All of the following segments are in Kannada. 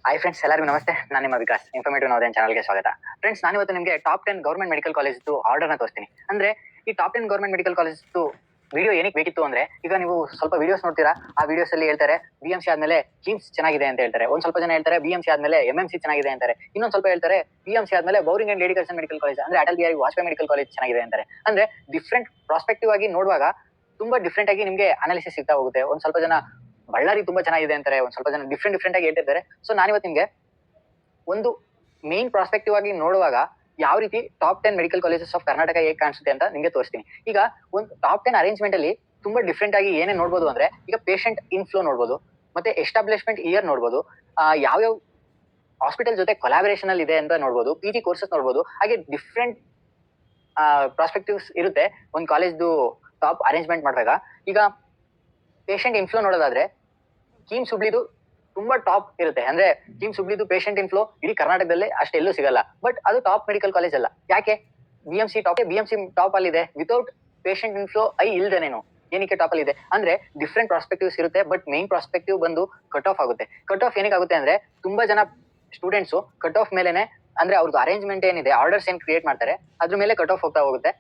ಹಾಯ್ ಫ್ರೆಂಡ್ಸ್, ಎಲ್ಲರಿಗೂ ನಮಸ್ತೆ. ನಾನು ನಿಮ್ಮ ವಿಕಾಸ್. ಇನ್ಫಾರ್ಮೇಟಿವ್ ನವೋದಯ ಚಾನಲ್ಗೆ ಸ್ವಾಗತ. ಫ್ರೆಂಡ್ಸ್, ನಾನು ಇವತ್ತು ನಿಮಗೆ ಟಾಪ್ 10 ಗೌರ್ಮೆಂಟ್ ಮೆಡಿಕಲ್ ಕಾಲೇಜ್ ಆರ್ಡರ್ನ ತೋರಿಸ್ತೀನಿ. ಅಂದ್ರೆ ಈ top 10 government medical college video ಏನಕ್ಕೆ ಬೇಕಿತ್ತು ಅಂದ್ರೆ, ಈಗ ನೀವು ಸ್ವಲ್ಪ ವಿಡಿಯೋಸ್ ನೋಡ್ತೀರಾ, ಆ ವಿಡಿಯೋಸ್ ಅಲ್ಲಿ ಹೇಳ್ತಾರೆ BMC ಆದ್ಮೇಲೆ ಕಿಮ್ಸ್ ಚೆನ್ನಾಗಿದೆ ಅಂತ ಹೇಳ್ತಾರೆ. ಒಂದ್ ಸ್ವಲ್ಪ ಜನ ಹೇಳ್ತಾರೆ BMC ಆದ್ಮೇಲೆ MMC ಚೆನ್ನಾಗಿದೆ ಅಂತಾರೆ. ಇನ್ನೊಂದ್ ಸ್ವಲ್ಪ ಹೇಳ್ತಾರೆ BMC ಆದ್ಮೇಲೆ Bowring and Lady Curzon medical college ಅಂದ್ರೆ ಅಟಲ್ ಬಿಹಾರಿ ವಾಜಪೇಯಿ ಮೆಡಿಕಲ್ ಕಾಲೇಜ್ ಚೆನ್ನಾಗಿದೆ ಅಂತಾರೆ. ಅಂದ್ರೆ ಡಿಫ್ರೆಂಟ್ ಪ್ರಾಸ್ಪೆಕ್ಟಿವ್ ಆಗಿ ನೋಡುವಾಗ ತುಂಬಾ ಡಿಫ್ರೆಂಟ್ ಆಗಿ ನಿಮ್ಗೆ ಅನಾಲಿಸಿಸ್ ಸಿಗ್ತಾ ಹೋಗುತ್ತೆ. ಒಂದ್ ಸ್ವಲ್ಪ ಜನ ಬಳ್ಳಾರಿ ತುಂಬಾ ಚೆನ್ನಾಗಿದೆ ಅಂತಾರೆ, ಒಂದ್ ಸ್ವಲ್ಪ ಜನ ಡಿಫ್ರೆಂಟ್ ಆಗಿ ಹೇಳ್ತಿರ್ತಾರೆ. ಸೊ ನಾನಿವತ್ತು ನಿಮ್ಗೆ ಒಂದು ಮೇನ್ ಪ್ರಾಸ್ಪೆಕ್ಟಿವ್ ಆಗಿ ನೋಡುವಾಗ ಯಾವ ರೀತಿ top 10 medical colleges of Karnataka ಹೇಗೆ ಕಾಣಿಸುತ್ತೆ ಅಂತ ನಿಮಗೆ ತೋರಿಸ್ತೀನಿ. ಈಗ ಒಂದು ಟಾಪ್ 10 ಅರೇಂಜ್ಮೆಂಟ್ ಅಲ್ಲಿ ತುಂಬಾ ಡಿಫ್ರೆಂಟ್ ಆಗಿ ಏನೇ ನೋಡ್ಬೋದು ಅಂದ್ರೆ, ಈಗ ಪೇಷಂಟ್ ಇನ್ಫ್ಲೋ ನೋಡ್ಬೋದು, ಮತ್ತೆ ಎಸ್ಟಾಬ್ಲಿಷ್ಮೆಂಟ್ ಇಯರ್ ನೋಡ್ಬೋದು, ಯಾವ್ಯಾವ ಹಾಸ್ಪಿಟಲ್ ಜೊತೆ ಕೊಲಾಬರೇಷನ್ ಅಲ್ಲಿ ಇದೆ ಅಂತ ನೋಡ್ಬೋದು, PG ಕೋರ್ಸಸ್ ನೋಡ್ಬೋದು. ಹಾಗೆ ಡಿಫ್ರೆಂಟ್ ಪ್ರಾಸ್ಪೆಕ್ಟಿವ್ಸ್ ಇರುತ್ತೆ ಒಂದು ಕಾಲೇಜ್ದು ಟಾಪ್ ಅರೇಂಜ್ಮೆಂಟ್ ಮಾಡಿದಾಗ. ಈಗ ಪೇಷಂಟ್ ಇನ್ಫ್ಲೋ ನೋಡೋದಾದ್ರೆ ಕಿಮ್ಸ್ ಹುಬ್ಳಿದು ತುಂಬಾ ಟಾಪ್ ಇರುತ್ತೆ. ಅಂದ್ರೆ ಕಿಮ್ಸ್ ಹುಬ್ಳಿದು ಪೇಷಂಟ್ ಇನ್ಫ್ಲೋ ಇಡೀ ಕರ್ನಾಟಕದಲ್ಲೇ ಅಷ್ಟೆಲ್ಲೂ ಸಿಗಲ್ಲ. ಬಟ್ ಅದು ಟಾಪ್ ಮೆಡಿಕಲ್ ಕಾಲೇಜ್ ಅಲ್ಲ. ಯಾಕೆ? BMC ಟಾಪ್ ಅಲ್ಲಿ ಇದೆ ವಿತೌಟ್ ಪೇಷಂಟ್ ಇನ್ಫ್ಲೋ ಇಲ್ದೇನೇನು. ಏನಕ್ಕೆ ಟಾಪ್ ಅಲ್ಲಿ ಇದೆ ಅಂದ್ರೆ, ಡಿಫ್ರೆಂಟ್ ಪ್ರಾಸ್ಪೆಕ್ಟಿವ್ಸ್ ಇರುತ್ತೆ. ಬಟ್ ಮೇನ್ ಪ್ರಾಸ್ಪೆಕ್ಟಿವ್ ಬಂದು ಕಟ್ ಆಫ್ ಆಗುತ್ತೆ. ಕಟ್ ಆಫ್ ಏನಕ್ಕೆ ಆಗುತ್ತೆ ಅಂದ್ರೆ, ತುಂಬಾ ಜನ ಸ್ಟೂಡೆಂಟ್ಸ್ ಕಟ್ ಆಫ್ ಮೇಲೆನೆ, ಅಂದ್ರೆ ಅವ್ರದ್ದು ಅರೇಂಜ್ಮೆಂಟ್ ಏನಿದೆ, ಆರ್ಡರ್ಸ್ ಏನ್ ಕ್ರಿಯೇಟ್ ಮಾಡ್ತಾರೆ ಅದ್ರ ಮೇಲೆ ಕಟ್ ಆಫ್ ಹೋಗ್ತಾ ಹೋಗುತ್ತೆ.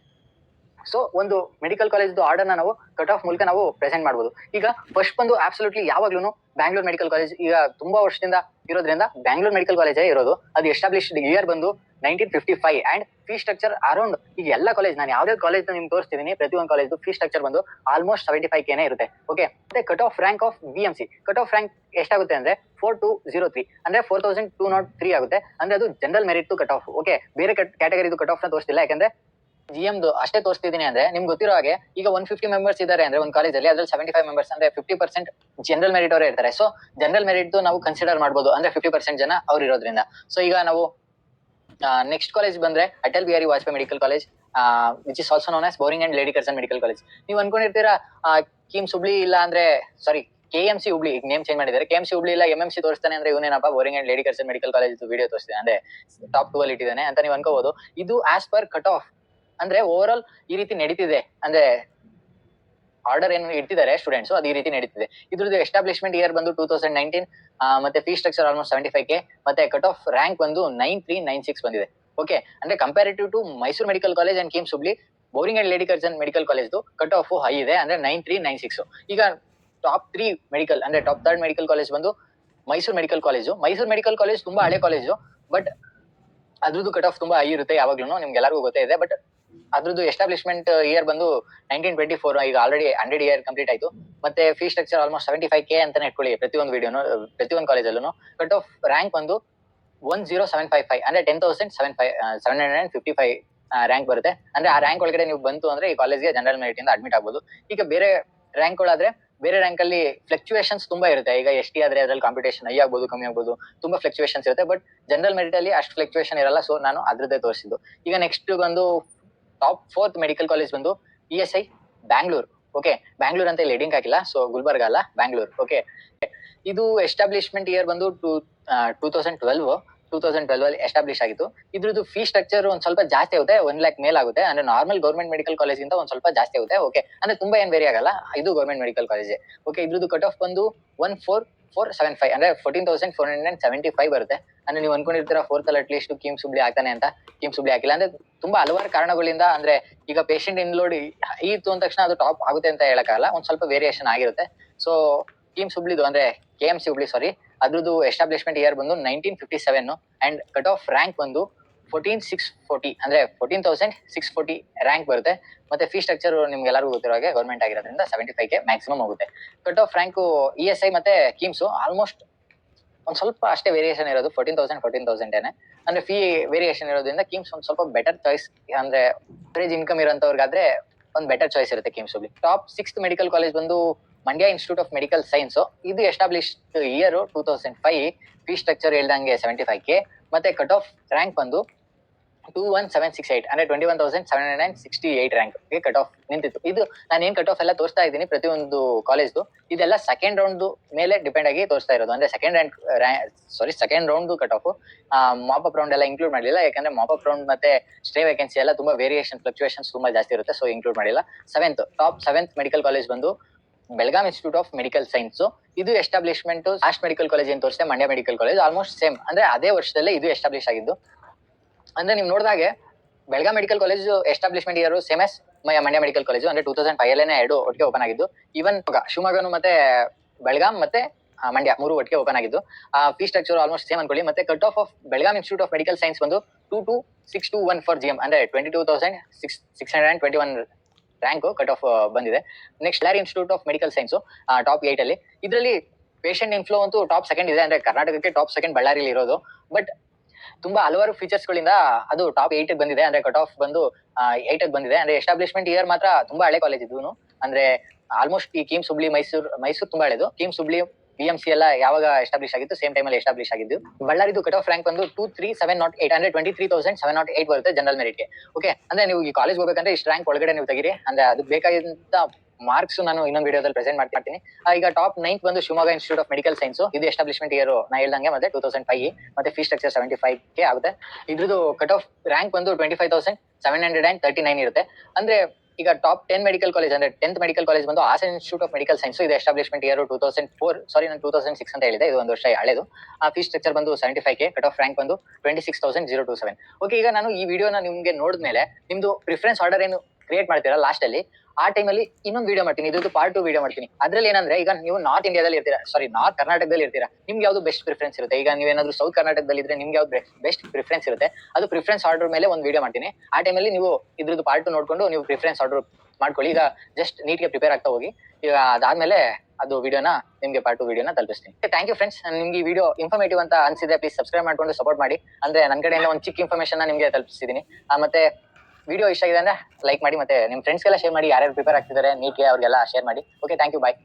ಸೊ ಒಂದು ಮೆಡಿಕಲ್ ಕಾಲೇಜ್ ಆರ್ಡರ್ ನಾವು ಕಟ್ ಆಫ್ ಮೂಲಕ ನಾವು ಪ್ರೆಸೆಂಟ್ ಮಾಡಬಹುದು. ಈಗ ಫಸ್ಟ್ ಬಂದು ಅಬ್ಸಲ್ಯೂಟ್ಲಿ ಯಾವಾಗ್ಲೂ ಬ್ಯಾಂಗ್ಳೂರ್ ಮೆಡಿಕಲ್ ಕಾಲೇಜ್ ಈಗ ತುಂಬಾ ವರ್ಷದಿಂದ ಇರೋದ್ರಿಂದ ಬ್ಯಾಂಗ್ಳೂರ್ ಮೆಡಿಕಲ್ ಕಾಲೇಜೇ ಇರೋದು. ಅದು ಎಸ್ಟಾಬ್ಲಿಷ್ಡ್ ಇಯರ್ ಬಂದು 1955 ಅಂಡ್ ಫೀ ಸ್ಟ್ರಕ್ಚರ್ ಅರೌಂಡ್, ಈಗ ಎಲ್ಲ ಕಾಲೇಜ್ ನಾನು ಯಾವ್ದೇ ಕಾಲೇಜ್ ನಿಮ್ಗೆ ತೋರಿಸ್ತಿದ್ದೀನಿ, ಪ್ರತಿಯೊಂದು ಕಾಲೇಜ್ ಫೀ ಸ್ಟ್ರಕ್ಚರ್ ಬಂದು ಆಲ್ಮೋಸ್ಟ್ 75K ಇರುತ್ತೆ. ಓಕೆ, ಮತ್ತೆ cut off rank of BMC cut off rank ಎಷ್ಟಾಗುತ್ತೆ ಅಂದ್ರೆ 4203 ಅಂದ್ರೆ 4203 ಆಗುತ್ತೆ. ಅಂದ್ರೆ ಅದು general merit cut off. Okay, ಬೇರೆ ಕ್ಯಾಟಗರಿದು ಕಟ್ ಆಫ್ ನ ತೋರಿಸ್ತಿಲ್ಲ, ಯಾಕಂದ್ರೆ GMದು ಅಷ್ಟೇ ತೋರಿಸ್ತಿದ್ದೀನಿ. ಅಂದ್ರೆ ನಿಮ್ಗೆ ಗೊತ್ತಿರೋ ಹಾಗೆ ಈಗ 150 ಮೆಂಬರ್ಸ್ ಇದ್ದಾರೆ ಅಂದ್ರೆ ಒಂದು ಕಾಲೇಜಲ್ಲಿ, ಅದ್ರಲ್ಲಿ 75 ಮೆಂಬರ್ಸ್ ಅಂದ್ರೆ 50% ಜನರಲ್ ಮೆರಿಟ್ ಅವರೇ ಇರ್ತಾರೆ. ಸೊ ಜನರಲ್ ಮೆರಿಟ್ ನಾವು ಕನ್ಸಿಡರ್ ಮಾಡ್ಬೋದು, ಅಂದ್ರೆ 50% ಜನ ಅವ್ರು ಇರೋದ್ರಿಂದ. ಸೊ ಈಗ ನಾವು ನೆಕ್ಸ್ಟ್ ಕಾಲೇಜ್ ಬಂದ್ರೆ Atal Bihari Vajpayee medical college, which is also known as Bowring and Lady Curzon medical college. ನೀವು ಅನ್ಕೊಂಡಿರ್ತೀರಾ ಕಿಮ್ಸ್ ಹುಬ್ಳಿ ಇಲ್ಲ ಅಂದ್ರೆ, ಸಾರಿ KMC ಹುಬ್ಳಿ, ಈಗ ನೇಮ್ ಚೇಂಜ್ ಮಾಡಿದ್ದಾರೆ. KMC ಹುಬ್ಳಿ ಇಲ್ಲ MMC ತೋರಿಸ್ತಾನೆ ಅಂದ್ರೆ ಇವನೇನಪ್ಪ Bowring and Lady Curzon medical college video ತೋರಿಸ್ತಾನೆ ಅಂದ್ರೆ ಟಾಪ್ 2 ಅಲ್ಲಿ ಇಟ್ಟಿದ್ದಾನೆ ಅಂತ ನೀವು ಅನ್ಕೋಬಹುದು. ಇದು ಆಸ್ ಪರ್ ಕಟ್ ಆಫ್, ಅಂದ್ರೆ ಓವರ್ ಆಲ್ ಈ ರೀತಿ ನಡೀತಿದೆ. ಅಂದ್ರೆ ಆರ್ಡರ್ ಏನು ಇಡ್ತಿದ್ದಾರೆ ಸ್ಟೂಡೆಂಟ್ಸ್, ಅದು ಈ ರೀತಿ ನಡೀತಿದೆ. ಇದ್ರದ್ದು ಎಸ್ಟಾಬ್ಲಿಷ್ಮೆಂಟ್ ಇಯರ್ ಬಂದು 2019, ಮತ್ತೆ ಫೀ ಸ್ಟ್ರಕ್ಚರ್ ಆಲ್ಮೋಸ್ಟ್ 75K, ಮತ್ತೆ ಕಟ್ ಆಫ್ ರ್ಯಾಂಕ್ ಬಂದು 9396 ಬಂದಿದೆ. ಓಕೆ, ಅಂದ್ರೆ comparative to Mysuru medical college and KIMS Hubli, Bowring and Lady Curzon medical college cut off high ಇದೆ, ಅಂದ್ರೆ 9396. ಈಗ ಟಾಪ್ 3 ಮೆಡಿಕಲ್ ಅಂದ್ರೆ ಟಾಪ್ 3 ಮೆಡಿಕಲ್ ಕಾಲೇಜ್ ಬಂದು Mysuru medical college. Mysuru medical college ತುಂಬಾ ಹಳೆ ಕಾಲೇಜು, ಬಟ್ ಅದ್ರದ್ದು ಕಟ್ ಆಫ್ ತುಂಬಾ ಹೈ ಇರುತ್ತೆ ಯಾವಾಗ್ಲೂ, ನಿಮ್ಗೆ ಎಲ್ಲರಿಗೂ ಗೊತ್ತೇ ಇದೆ. ಬಟ್ ಅದ್ರದ್ದು ಎಸ್ಟಾಬ್ಲಿಷ್ಮೆಂಟ್ ಇಯರ್ ಬಂದು 1924, ಈಗ ಆಲ್ರೆಡಿ 100 ಇಯರ್ ಕಂಪ್ಲೀಟ್ ಆಯ್ತು. ಮತ್ತೆ ಫೀ ಸ್ಟ್ರಕ್ಚರ್ ಆಲ್ಮೋಸ್ಟ್ 75K ಅಂತಾನೆ ಇಟ್ಕೊಳ್ಳಿ ಪ್ರತಿಯೊಂದು ವಿಡಿಯೋನು, ಪ್ರತಿಯೊಂದು ಕಾಲೇಜಲ್ಲೂ. ಕಟ್ ಆಫ್ ರ್ಯಾಂಕ್ ಬಂದು 10755 ಅಂದ್ರೆ 10,755 ರ್ಯಾಂಕ್ ಬರುತ್ತೆ. ಅಂದ್ರೆ ಆ ರ್ಯಾಂಕ್ ಒಳಗಡೆ ನೀವು ಬಂತು ಅಂದ್ರೆ ಈ ಕಾಲೇಜ್ಗೆ ಜನರಲ್ ಮೆರಿಟ್ ಇಂದ ಅಡ್ಮಿಟ್ ಆಗ್ಬೋದು. ಈಗ ಬೇರೆ ರ್ಯಾಂಕ್ ಗಳಾದ್ರೆ ಬೇರೆ ರ್ಯಾಂಕ್ ಅಲ್ಲಿ ಫ್ಲಕ್ಚುಯೇಷನ್ಸ್ ತುಂಬಾ ಇರುತ್ತೆ. ಈಗ ST ಆದ್ರೆ ಅದ್ರಲ್ಲಿ ಕಾಂಪಿಟೇಷನ್ ಹೈ ಆಗ್ಬೋದು, ಕಮ್ಮಿ ಆಗ್ಬೋದು, ತುಂಬಾ ಫ್ಲಕ್ಚುಯೇಷನ್ಸ್ ಇರುತ್ತೆ. ಬಟ್ ಜನರಲ್ ಮೆರಿಟ್ ಅಲ್ಲಿ ಅಷ್ಟು ಫ್ಲಕ್ಚುಯೇಷನ್ ಇರಲ್ಲ. ಸೊ ನಾನು ಅದ್ರದ್ದೇ ತೋರಿಸಿದ್ದು. ಈಗ ನೆಕ್ಸ್ಟ್ ಬಂದು ಟಾಪ್ 4th ಮೆಡಿಕಲ್ ಕಾಲೇಜ್ ಬಂದು ESI ಬ್ಯಾಂಗ್ಳೂರ್. ಓಕೆ, ಬ್ಯಾಂಗ್ಳೂರ್ ಅಂತ ಇಲ್ಲಿ ಹೆಡಿಂಗ್ ಹಾಕಿಲ್ಲ, ಸೊ ಗುಲ್ಬರ್ಗ ಅಲ್ಲ, ಬ್ಯಾಂಗ್ಳೂರ್. ಓಕೆ, ಇದು ಎಸ್ಟಾಬ್ಲಿಷ್ಮೆಂಟ್ ಇಯರ್ ಬಂದು 2012 ಅಲ್ಲಿ ಎಸ್ಟಾಬ್ಲಿಷ್ ಆಗಿತ್ತು. ಇದ್ರದ್ದು ಫೀ ಸ್ಟ್ರಕ್ಚರ್ ಒಂದ್ ಸ್ವಲ್ಪ ಜಾಸ್ತಿ ಆಗುತ್ತೆ, 1 lakh ಮೇಲ್ ಆಗುತ್ತೆ. ಅಂದ್ರೆ ನಾರ್ಮಲ್ ಗೌರ್ಮೆಂಟ್ ಮೆಡಿಕಲ್ ಕಾಲೇಜ್ ಗಿಂತ ಒಂದ್ ಸ್ವಲ್ಪ ಜಾಸ್ತಿ ಆಗುತ್ತೆ. ಓಕೆ, ಅಂದ್ರೆ ತುಂಬಾ ಏನ್ ವೇರಿ ಆಗಲ್ಲ, ಇದು ಗೌರ್ಮೆಂಟ್ ಮೆಡಿಕಲ್ ಕಾಲೇಜ್. ಓಕೆ, ಇದ್ರದ್ದು ಕಟ್ ಆಫ್ ಬಂದು 14475 ಅಂದ್ರೆ 14,475 ಬರುತ್ತೆ. ಅಂದ್ರೆ ನೀವು ಅನ್ಕೊಂಡಿರ್ತೀರಾ 4th ಅಲ್ಲಿ ಅಟ್ಲೀಸ್ಟ್ ಕಿಮ್ಸ್ ಹುಬ್ಳಿ ಆಗ್ತಾನೆ ಅಂತ. ಕಿಮ್ಸ್ ಹುಬ್ಳಿ ಆಗಿಲ್ಲ. ಅಂದ್ರೆ ತುಂಬಾ ಹಲವಾರು ಕಾರಣಗಳಿಂದ, ಅಂದ್ರೆ ಈಗ ಪೇಷಂಟ್ ಇನ್ಲೋಡ್ ಇತ್ತು ಅಂದ ತಕ್ಷಣ ಅದು ಟಾಪ್ ಆಗುತ್ತೆ ಅಂತ ಹೇಳಕ್ಕಾಗಲ್ಲ, ಒಂದ್ ಸ್ವಲ್ಪ ವೇರಿಯೇಷನ್ ಆಗಿರುತ್ತೆ. ಸೊ ಕಿಮ್ಸ್ ಹುಬ್ಳಿದು ಅಂದ್ರೆ KMC ಹುಬ್ಳಿ, ಸಾರಿ, ಅದ್ರದ್ದು ಎಸ್ಟಾಬ್ಲಿಷ್ಮೆಂಟ್ ಇಯರ್ ಬಂದು 1957 ಅಂಡ್ ಕಟ್ ಆಫ್ ರ್ಯಾಂಕ್ ಬಂದು 14640 ಅಂದ್ರೆ 14,640 ರ್ಯಾಂಕ್ ಬರುತ್ತೆ. ಮತ್ತೆ ಫೀ ಸ್ಟ್ರಕ್ಚರ್ ನಿಮ್ಗೆ ಎಲ್ಲರಿಗೂ ಗೊತ್ತಿರೋ ಹಾಗೆ ಗೌರ್ಮೆಂಟ್ ಆಗಿರೋದ್ರಿಂದ 75K ಮ್ಯಾಕ್ಸಿಮಮ್ ಹೋಗುತ್ತೆ. ಕಟ್ ಆಫ್ ರ್ಯಾಂಕ್ ESI ಮತ್ತೆ ಕಿಮ್ಸ್ ಆಲ್ಮೋಸ್ಟ್ ಒಂದ್ ಸ್ವಲ್ಪ ಅಷ್ಟೇ ವೇರಿಯೇಷನ್ ಇರೋದು, 14,000 ಅಂದ್ರೆ ಫೀ ವೇರಿಯೇಷನ್ ಇರೋದ್ರಿಂದ ಕಿಮ್ಸ್ ಒಂದ್ ಸ್ವಲ್ಪ ಬೆಟರ್ ಚಾಯ್ಸ್. ಅಂದ್ರೆ ಅವರೇಜ್ ಇನ್ಕಮ್ ಇರೋಂತವ್ರಿಗಾದ್ರೆ ಒಂದ್ ಬೆಟರ್ ಚಾಯ್ಸ್ ಇರುತ್ತೆ KIMS Hubli. Top 6th medical college ಬಂದು Mandya institute of medical science. ಇದು ಎಸ್ಟಾಬ್ಲಿಷ್ಡ್ ಇಯರ್ 2005, ಫೀ ಸ್ಟ್ರಕ್ಚರ್ ಹೇಳ್ದಂಗೆ 75K, ಮತ್ತೆ ಕಟ್ ಆಫ್ ರ್ಯಾಂಕ್ ಬಂದು 21768 ಅಂದ್ರೆ 21,768 ರ್ಯಾಂಕ್ ಕಟ್ ಆಫ್ ನಿಂತಿತ್ತು. ಇದು ನಾನು ಏನ್ ಕಟ್ ಆಫ್ ಎಲ್ಲ ತೋರಿಸ್ತಾ ಇದ್ದೀನಿ ಪ್ರತಿಯೊಂದು ಕಾಲೇಜ್ದು, ಇದೆಲ್ಲ ಸೆಕೆಂಡ್ ರೌಂಡ್ ಮೇಲೆ ಡಿಪೆಂಡ್ ಆಗಿ ತೋರಿಸ್ತಾ ಇರೋದು. ಅಂದ್ರೆ second round cut off, mop up round ಎಲ್ಲ ಇನ್ಕ್ಲೂಡ್ ಮಾಡಿಲ್ಲ, ಯಾಕಂದ್ರೆ ಮಾಪ್ ಅಪ್ ರೌಂಡ್ ಮತ್ತೆ ಸ್ಟೇ ವೇಕೆನ್ಸಿ ಎಲ್ಲ ತುಂಬಾ ವೇರಿಯೇಷನ್ ಫ್ಲಕ್ಚುಯೇಷನ್ಸ್ ತುಂಬಾ ಜಾಸ್ತಿ ಇರುತ್ತೆ, ಸೊ ಇನ್ಕ್ಲೂಡ್ ಮಾಡಿಲ್ಲ. ಟಾಪ್ 7th ಮೆಡಿಕಲ್ ಕಾಲೇಜ್ ಬಂದು Belgaum institute of medical science. ಇದು ಎಸ್ಟಾಬ್ಲಿಷ್ಮೆಂಟ್ ಲಾಸ್ಟ್ ಮೆಡಿಕಲ್ ಕಾಲೇಜ್ ಏನ್ ತೋರಿಸ್ತೆ Mandya medical college almost same, ಅಂದ್ರೆ ಅದೇ ವರ್ಷದಲ್ಲೇ ಇದು ಎಸ್ಟಾಬ್ಲಿಷ್ ಆಗಿದ್ದು. ಅಂದ್ರೆ ನೀವು ನೋಡಿದಾಗೆ Belgaum medical college establishment year same as Mandya medical college, ಅಂದ್ರೆ 2005 ಅಲ್ಲೇನೆ ಎರಡು ಒಟ್ಟಿಗೆ ಓಪನ್ ಆಗಿದ್ದು. ಈವನ್ ಶಿವಮೊಗ್ಗನು ಮತ್ತೆ ಬೆಳಗಾಂ ಮತ್ತೆ ಮಂಡ್ಯ ಮೂರು ಒಟ್ಟಿಗೆ ಓಪನ್ ಆಗಿದ್ದು. ಫೀ ಸ್ಟ್ರಕ್ಚರ್ ಆಲ್ಮೋಸ್ಟ್ ಸೇಮ್ ಅನ್ಕೊಳ್ಳಿ. ಮತ್ತೆ cut off Belgaum institute of medical science ಬಂದು 22621 ಫಾರ್ GM, ಅಂದ್ರೆ 22,621 ರ್ಯಾಂಕ್ ಕಟ್ ಆಫ್ ಬಂದಿದೆ. Next lorry institute of medical science top 8 ಅಲ್ಲಿ. ಇದರಲ್ಲಿ ಪೇಷಂಟ್ ಇನ್ಫ್ಲೋ ಅಂತೂ ಟಾಪ್ ಸೆಕೆಂಡ್ ಇದೆ, ಅಂದ್ರೆ ಕರ್ನಾಟಕಕ್ಕೆ ಟಾಪ್ ಸೆಕೆಂಡ್ ಬಳ್ಳಾರಿಲಿ ಇರೋದು. ಬಟ್ ತುಂಬಾ ಹಲವಾರು ಫೀಚರ್ಸ್ ಗಳಿಂದ ಅದು ಟಾಪ್ 8 ಬಂದಿದೆ, ಅಂದ್ರೆ ಕಟ್ ಆಫ್ ಬಂದು 8 ಬಂದಿದೆ. ಅಂದ್ರೆ ಎಸ್ಟಾಬ್ಲಿಷ್ಮೆಂಟ್ ಇಯರ್ ಮಾತ್ರ ತುಂಬಾ ಹಳೆ ಕಾಲೇಜ್ ಇದು. ಅಂದ್ರೆ ಆಲ್ಮೋಸ್ಟ್ ಈ ಕಿಮ್ಸ್ ಹುಬ್ಳಿ ಮೈಸೂರು ತುಂಬಾ ಹಳೆದು. ಕಿಮ್ಸ್ ಹುಬ್ಳಿ BMC ಎಲ್ಲ ಯಾವಾಗ ಎಸ್ಟಾಬ್ಲಿಷ್ ಆಗಿತ್ತು ಸೇಮ್ ಟೈಮ್ ಅಲ್ಲಿ ಎಸ್ಟಾಬ್ಲಿಷ್ ಆಗಿದ್ದು. ಬಳ್ಳಾರಿದು ಕಟ್ ಆಫ್ ರ್ಯಾಂಕ್ ಬಂದು 23708, ಅಂದ್ರೆ 23,708 ಬರುತ್ತೆ ಜನರಲ್ ಮೆರಿಟ್ ಗೆ. ಓಕೆ, ಅಂದ್ರೆ ನೀವು ಈ ಕಾಲೇಜ್ ಹೋಗ್ಬೇಕಂದ್ರೆ ಇಷ್ಟು ರ್ಯಾಂಕ್ ಒಳಗಡೆ ನೀವು ತೆಗಿರಿ, ಅಂದ್ರೆ ಅದಕ್ಕೆ ಬೇಕಾಗಿದ್ದ ಮಾರ್ಕ್ಸ್ ನಾನು ಇನ್ನೊಂದು ವಿಡಿಯೋದಲ್ಲಿ ಪ್ರೆಸೆಂಟ್ ಮಾಡ್ತೀನಿ. ಈಗ ಟಾಪ್ 9 ಬಂದು Shivamogga institute of medical science. ಇದು ಎಸ್ಟಾಬ್ಲಿಷ್ಮೆಂಟ್ ಇಯರ್ ನಾ ಹೇಳ್ದಂಗೆ ಮತ್ತೆ 2005, ಮತ್ತೆ ಫೀ ಸ್ಟ್ರಕ್ಚರ್ 75K ಆಗುತ್ತೆ. ಇದ್ರದ್ದು ಕಟ್ ಆಫ್ ರ್ಯಾಂಕ್ ಬಂದು 25,739 ಇರುತ್ತೆ. ಅಂದ್ರೆ ಈಗ ಟಾಪ್ 10 ಮೆಡಿಕಲ್ ಕಾಲೇಜ್, ಅಂದ್ರೆ 10th ಮೆಡಿಕಲ್ ಕಾಲೇಜ್ ಬಂದು Hassan institute of medical science. ಇದು ಎಸ್ಟಾಬ್ಲಿಷ್ಮೆಂಟ್ ಇಯರ್ 2004, ಸಾರಿ ನಾನು 2006 ಅಂತ ಹೇಳಿದೆ, ಇದು ಒಂದು ವರ್ಷ ಹಳೆದು. ಫೀ ಸ್ಟ್ರಕ್ಚರ್ ಬಂದು 75K, ಕಟ್ ಆಫ್ ರ್ಯಾಂಕ್ ಬಂದು 26,027. ಓಕೆ, ಈಗ ನಾನು ಈ ವಿಡಿಯೋನ ನಿಮ್ಗೆ ನೋಡಿದ್ಮೇಲೆ ನಿಮ್ದು ಪ್ರಿಫರೆನ್ಸ್ ಆರ್ಡರ್ ಏನು ಕ್ರಿಯೇಟ್ ಮಾಡ್ತೀರಾ ಲಾಸ್ಟ್ ಅಲ್ಲಿ, ಆ ಟೈಮಲ್ಲಿ ಇನ್ನೊಂದು ವಿಡಿಯೋ ಮಾಡ್ತೀನಿ, ಇದು ಪಾರ್ಟ್ 2 ವಿಡಿಯೋ ಮಾಡ್ತೀನಿ. ಅದ್ರಲ್ಲಿ ಏನಂದ್ರೆ ಈಗ ನೀವು ನಾರ್ತ್ ಇಂಡಿಯಾದಲ್ಲಿ ಇರ್ತೀರಾ, ಸಾರಿ ನಾರ್ತ್ ಕರ್ನಾಟಕದಲ್ಲಿ ಇರ್ತೀರಾ, ನಿಮ್ಗೆ ಯಾವ್ದು ಬೆಸ್ಟ್ ಪ್ರಿಫರೆನ್ಸ್ ಇರುತ್ತೆ. ಈಗ ನೀವೇನಾದ್ರೂ ಸೌತ್ ಕರ್ನಾಟಕದಲ್ಲಿ ಇದ್ರೆ ನಿಮ್ಗೆ ಯಾವ್ದು ಬೆಸ್ಟ್ ಪ್ರಿಫರೆನ್ಸ್ ಇರುತ್ತೆ, ಅದು ಪ್ರಿಫರೆನ್ಸ್ ಆರ್ಡರ್ ಮೇಲೆ ಒಂದು ವಿಡಿಯೋ ಮಾಡ್ತೀನಿ. ಆ ಟೈಮಲ್ಲಿ ನೀವು ಇದ್ರದ್ದು ಪಾರ್ಟ್ 2 ನೋಡ್ಕೊಂಡು ನೀವು ಪ್ರಿಫರೆನ್ಸ್ ಆರ್ಡರ್ ಮಾಡ್ಕೊಳ್ಳಿ. ಈಗ ಜಸ್ಟ್ ನೀಟ್ಗೆ ಪ್ರಿಪೇರ್ ಆಗ್ತಾ ಹೋಗಿ. ಈಗ ಅದಾದ್ಮೇಲೆ ಅದು ವಿಡಿಯೋನ ನಿಮ್ಗೆ ಪಾರ್ಟ್ 2 ವಿಡಿಯೋನ ತಲುಪಿಸ್ತೀನಿ. Thank you friends. ನಿಮ್ಗೆ ಈ ವಿಡಿಯೋ ಇನ್ಫಾರ್ಮೇಟಿವ್ ಅಂತ ಅನ್ಸಿದ್ರೆ ಪ್ಲೀಸ್ ಸಬ್ಸ್ಕ್ರೈಬ್ ಮಾಡ್ಕೊಂಡು ಸಪೋರ್ಟ್ ಮಾಡಿ. ಅಂದ್ರೆ ನನ್ನ ಕಡೆಯಿಂದ ಒಂದು ಚಿಕ್ಕ ಇನ್ಫಾರ್ಮೇಶನ್ ನಿಮ್ಗೆ ತಲುಪಿಸಿದ್ದೀನಿ. ಮತ್ತೆ ವಿಡಿಯೋ ಇಷ್ಟ ಆಗಿದೆ ಅಂದ್ರೆ ಲೈಕ್ ಮಾಡಿ, ಮತ್ತೆ ನಿಮ್ಮ ಫ್ರೆಂಡ್ಸ್ಗೆಲ್ಲ ಶೇರ್ ಮಾಡಿ. ಯಾರ್ಯಾರು ಪ್ರಿಪೇರ್ ಆಗ್ತಿದ್ದಾರೆ ನೀಟ್ಗೆ ಅವ್ರಿಗೆಲ್ಲ ಶೇರ್ ಮಾಡಿ. Okay, thank you, bye.